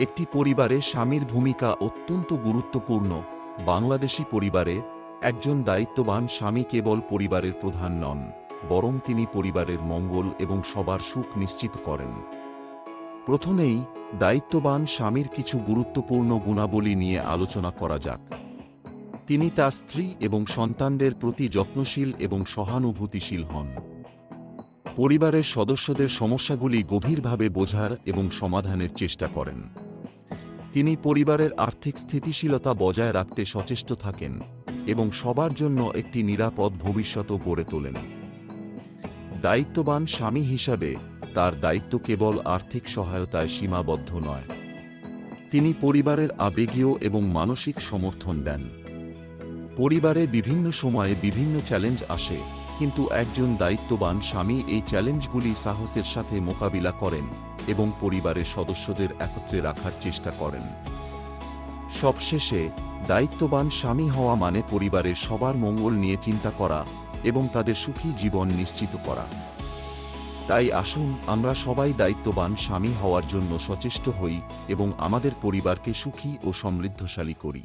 একটি পরিবারে স্বামীর ভূমিকা অত্যন্ত গুরুত্বপূর্ণ। বাংলাদেশী পরিবারে একজন দায়িত্ববান স্বামী কেবল পরিবারের প্রধান নন, বরং তিনি পরিবারের মঙ্গল এবং সবার সুখ নিশ্চিত করেন। প্রথমেই দায়িত্ববান স্বামীর কিছু গুরুত্বপূর্ণ গুণাবলী নিয়ে আলোচনা করা যাক। তিনি তার স্ত্রী এবং সন্তানদের প্রতি যত্নশীল এবং সহানুভূতিশীল হন। পরিবারের সদস্যদের সমস্যাগুলি গভীরভাবে বোঝার এবং সমাধানের চেষ্টা করেন। তিনি পরিবারের আর্থিক স্থিতিশীলতা বজায় রাখতে সচেষ্ট থাকেন এবং সবার জন্য একটি নিরাপদ ভবিষ্যৎ গড়ে তোলেন। দায়িত্ববান স্বামী হিসাবে তার দায়িত্ব কেবল আর্থিক সহায়তায় সীমাবদ্ধ নয়। তিনি পরিবারের আবেগীয় এবং মানসিক সমর্থন দেন। পরিবারে বিভিন্ন সময়ে বিভিন্ন চ্যালেঞ্জ আসে, কিন্তু একজন দায়িত্ববান স্বামী এই চ্যালেঞ্জগুলি সাহসের সাথে মোকাবিলা করেন এবং পরিবারের সদস্যদের একত্রে রাখার চেষ্টা করেন। সবশেষে, দায়িত্ববান স্বামী হওয়া মানে পরিবারের সবার মঙ্গল নিয়ে চিন্তা করা এবং তাদের সুখী জীবন নিশ্চিত করা। তাই আসুন আমরা সবাই দায়িত্ববান স্বামী হওয়ার জন্য সচেষ্ট হই এবং আমাদের পরিবারকে সুখী ও সমৃদ্ধশালী করি।